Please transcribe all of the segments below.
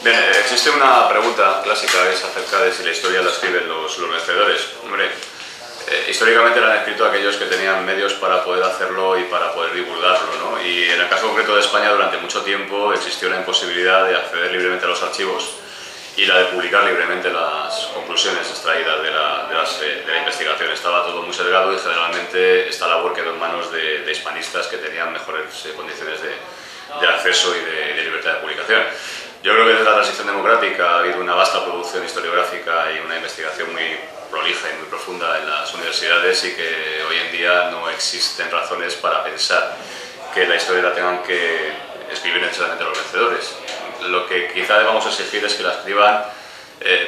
Bien, existe una pregunta clásica que es acerca de si la historia la escriben los vencedores. Hombre, históricamente la han escrito aquellos que tenían medios para poder hacerlo y para poder divulgarlo, ¿no? Y en el caso concreto de España, durante mucho tiempo existió la imposibilidad de acceder libremente a los archivos y la de publicar libremente las conclusiones extraídas de la investigación. Estaba todo muy sesgado y generalmente esta labor quedó en manos de hispanistas que tenían mejores condiciones de acceso y de libertad de publicación. Yo creo que desde la transición democrática ha habido una vasta producción historiográfica y una investigación muy prolija y muy profunda en las universidades y que hoy en día no existen razones para pensar que la historia la tengan que escribir necesariamente los vencedores. Lo que quizá debamos exigir es que la escriban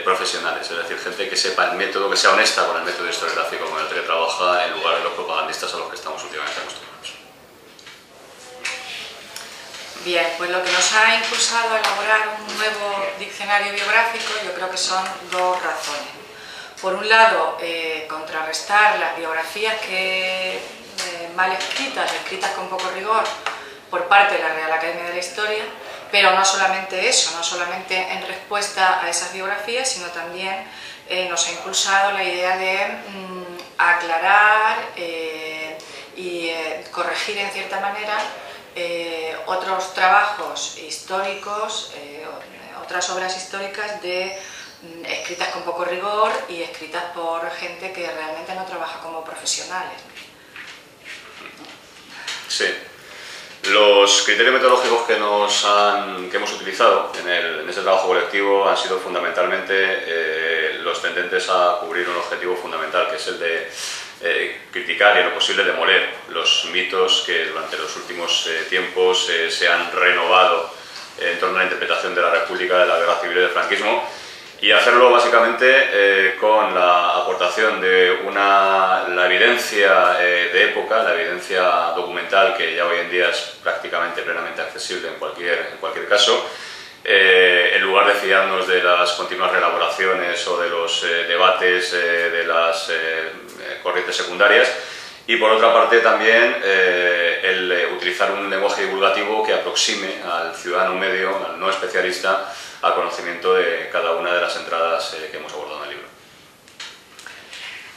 profesionales, es decir, gente que sepa el método, que sea honesta con el método historiográfico con el que trabaja en lugar de los propagandistas a los que estamos últimamente acostumbrados. Bien, pues lo que nos ha impulsado a elaborar un nuevo diccionario biográfico yo creo que son dos razones. Por un lado, contrarrestar las biografías mal escritas con poco rigor por parte de la Real Academia de la Historia, pero no solamente eso, no solamente en respuesta a esas biografías, sino también nos ha impulsado la idea de aclarar y corregir en cierta manera otros trabajos históricos, otras obras históricas escritas con poco rigor y escritas por gente que realmente no trabaja como profesionales. Sí. Los criterios metodológicos que hemos utilizado en este trabajo colectivo han sido fundamentalmente los tendentes a cubrir un objetivo fundamental, que es el de criticar y en lo posible demoler los mitos que durante los últimos tiempos se han renovado en torno a la interpretación de la República, de la Guerra Civil y del franquismo, y hacerlo básicamente con la aportación de la evidencia de época, la evidencia documental que ya hoy en día es prácticamente plenamente accesible en cualquier caso, en lugar de fiarnos de las continuas reelaboraciones o de los debates de las corrientes secundarias, y por otra parte también el utilizar un lenguaje divulgativo que aproxime al ciudadano medio, al no especialista, al conocimiento de cada una de las entradas que hemos abordado en el libro.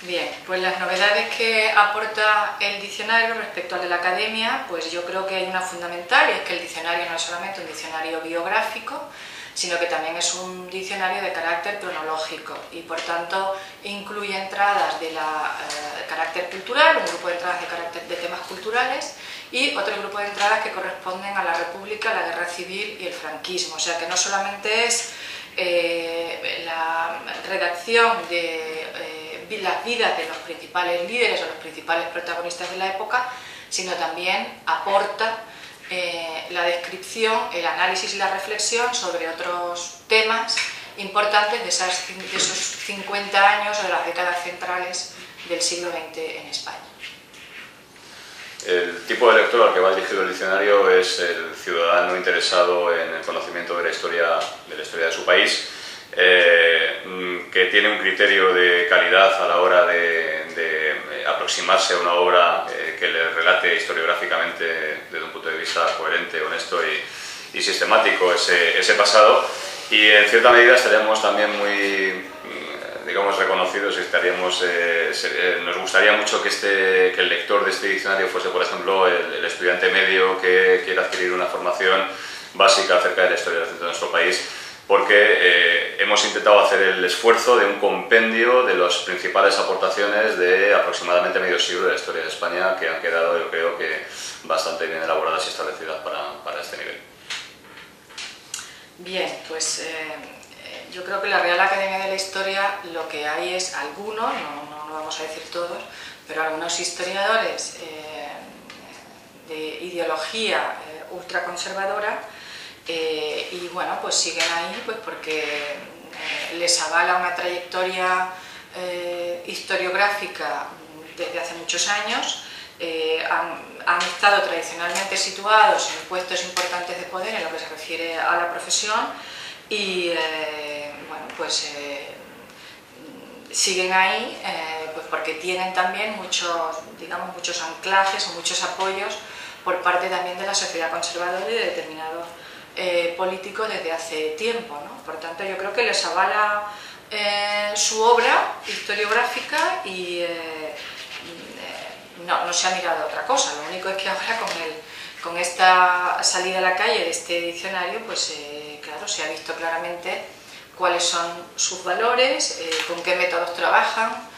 Bien, pues las novedades que aporta el diccionario respecto al de la Academia, pues yo creo que hay una fundamental, y es que el diccionario no es solamente un diccionario biográfico, sino que también es un diccionario de carácter cronológico y por tanto incluye entradas de carácter cultural, un grupo de entradas de carácter de temas culturales y otro grupo de entradas que corresponden a la República, la Guerra Civil y el franquismo. O sea que no solamente es la redacción de las vidas de los principales líderes o los principales protagonistas de la época, sino también aporta la descripción, el análisis y la reflexión sobre otros temas importantes de esos 50 años o de las décadas centrales del siglo XX en España. El tipo de lector al que va dirigido el diccionario es el ciudadano interesado en el conocimiento de la historia de su país, que tiene un criterio de calidad a la hora de aproximarse a una obra que le relate historiográficamente desde un punto de vista coherente, honesto y sistemático ese pasado, y en cierta medida estaríamos también muy, digamos, reconocidos y nos gustaría mucho que el lector de este diccionario fuese, por ejemplo, el estudiante medio que quiera adquirir una formación básica acerca de la historia de nuestro país, porque hemos intentado hacer el esfuerzo de un compendio de las principales aportaciones de aproximadamente medio siglo de la historia de España, que han quedado, yo creo que, bastante bien elaboradas y establecidas para este nivel. Bien, pues yo creo que la Real Academia de la Historia lo que hay es algunos, no vamos a decir todos, pero algunos historiadores de ideología ultraconservadora, y bueno, pues siguen ahí pues porque les avala una trayectoria historiográfica desde hace muchos años, han estado tradicionalmente situados en puestos importantes de poder en lo que se refiere a la profesión y bueno, pues siguen ahí pues porque tienen también muchos anclajes o muchos apoyos por parte también de la sociedad conservadora y de determinados político desde hace tiempo, ¿no? Por tanto, yo creo que les avala su obra historiográfica y no se ha mirado a otra cosa. Lo único es que ahora con esta salida a la calle de este diccionario, pues claro, se ha visto claramente cuáles son sus valores, con qué métodos trabajan,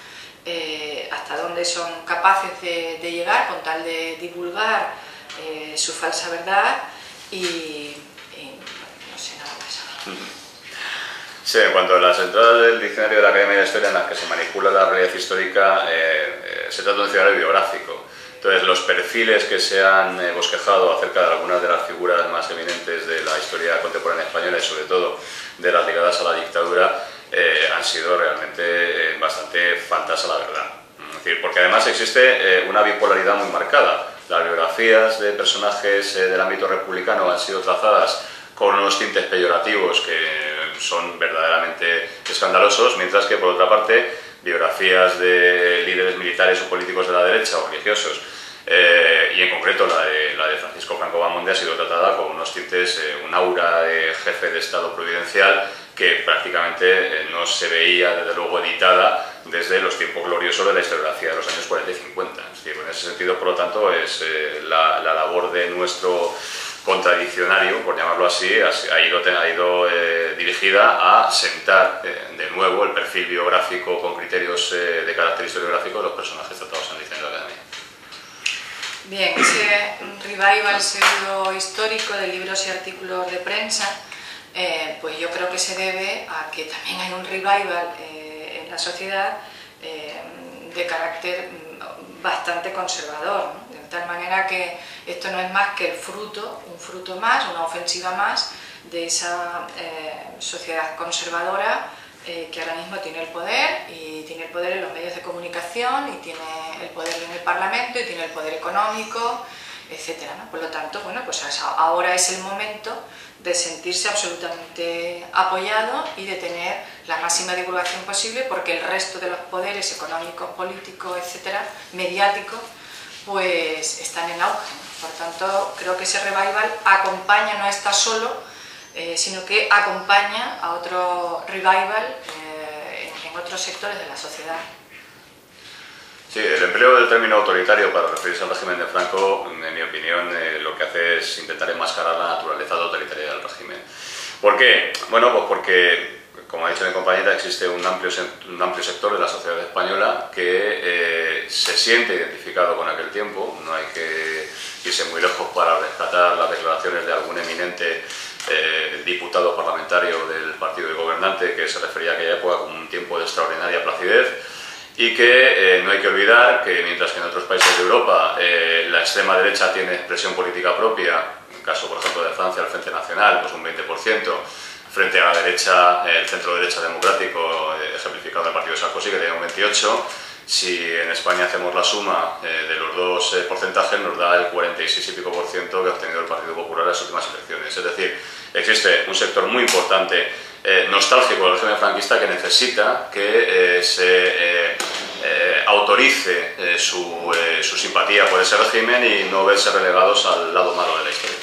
hasta dónde son capaces de llegar con tal de divulgar su falsa verdad y no sé nada más. Sí, en cuanto a las entradas del diccionario de la Academia de Historia en las que se manipula la realidad histórica, se trata de un diccionario biográfico. Entonces, los perfiles que se han bosquejado acerca de algunas de las figuras más eminentes de la historia contemporánea española y sobre todo de las ligadas a la dictadura han sido realmente bastante faltas a la verdad. Es decir, porque además existe una bipolaridad muy marcada. Las biografías de personajes del ámbito republicano han sido trazadas con unos tintes peyorativos que son verdaderamente escandalosos, mientras que, por otra parte, biografías de líderes militares o políticos de la derecha o religiosos, y en concreto la de Francisco Franco Bahamonde, ha sido tratada con unos tintes, un aura de jefe de Estado providencial que prácticamente no se veía, desde luego, editada desde los tiempos gloriosos de la historiografía de los años 40 y 50. Es decir, en ese sentido, por lo tanto, es la labor de nuestro contradiccionario, por llamarlo así, ha ido dirigida a sentar de nuevo el perfil biográfico con criterios de carácter historiográfico de los personajes tratados en el diccionario de la Academia. Bien, ese revival pseudo histórico de libros y artículos de prensa, pues yo creo que se debe a que también hay un revival en la sociedad de carácter bastante conservador, ¿no? De tal manera que esto no es más que un fruto más, una ofensiva más de esa sociedad conservadora que ahora mismo tiene el poder, y tiene el poder en los medios de comunicación, y tiene el poder en el Parlamento, y tiene el poder económico, etcétera, ¿no? Por lo tanto, bueno, pues ahora es el momento de sentirse absolutamente apoyado y de tener la máxima divulgación posible, porque el resto de los poderes económicos, políticos, etcétera, mediáticos, pues están en auge, ¿no? Por tanto, creo que ese revival acompaña, no está solo, sino que acompaña a otro revival en otros sectores de la sociedad. Sí, el empleo del término autoritario para referirse al régimen de Franco, en mi opinión, lo que hace es intentar enmascarar la naturaleza autoritaria del régimen. ¿Por qué? Bueno, pues porque, como ha dicho mi compañera, existe un amplio sector de la sociedad española que se siente identificado con aquel tiempo. No hay que irse muy lejos para rescatar las declaraciones de algún eminente diputado parlamentario del partido gobernante que se refería a aquella época como un tiempo de extraordinaria placidez, y que no hay que olvidar que mientras que en otros países de Europa la extrema derecha tiene expresión política propia, en el caso por ejemplo de Francia, el Frente Nacional, pues un 20%, frente a la derecha, el centro derecha democrático, ejemplificado en el partido de Sarkozy, que tiene un 28%, si en España hacemos la suma de los dos porcentajes, nos da el 46 y pico % que ha obtenido el Partido Popular en las últimas elecciones. Es decir, existe un sector muy importante nostálgico del régimen franquista que necesita que se autorice su simpatía por ese régimen y no verse relegados al lado malo de la historia.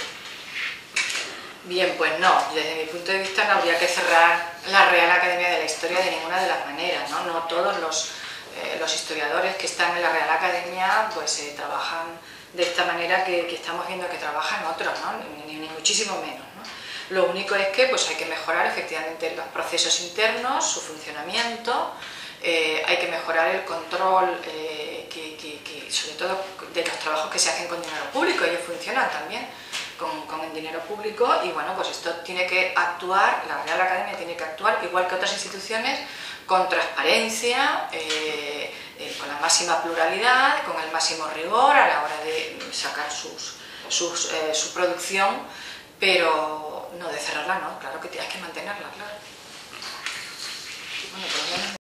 Bien, pues no, desde mi punto de vista no habría que cerrar la Real Academia de la Historia de ninguna de las maneras, ¿no? No todos los historiadores que están en la Real Academia pues trabajan de esta manera que estamos viendo que trabajan otros, ¿no? Ni muchísimo menos, ¿no? Lo único es que pues hay que mejorar efectivamente los procesos internos, su funcionamiento, hay que mejorar el control, sobre todo de los trabajos que se hacen con dinero público. Ellos funcionan también con el dinero público, y bueno, pues esto tiene que actuar, la Real Academia tiene que actuar igual que otras instituciones, con transparencia, con la máxima pluralidad, con el máximo rigor a la hora de sacar su producción, pero no de cerrarla, no, claro que hay que mantenerla, claro. Bueno, por lo menos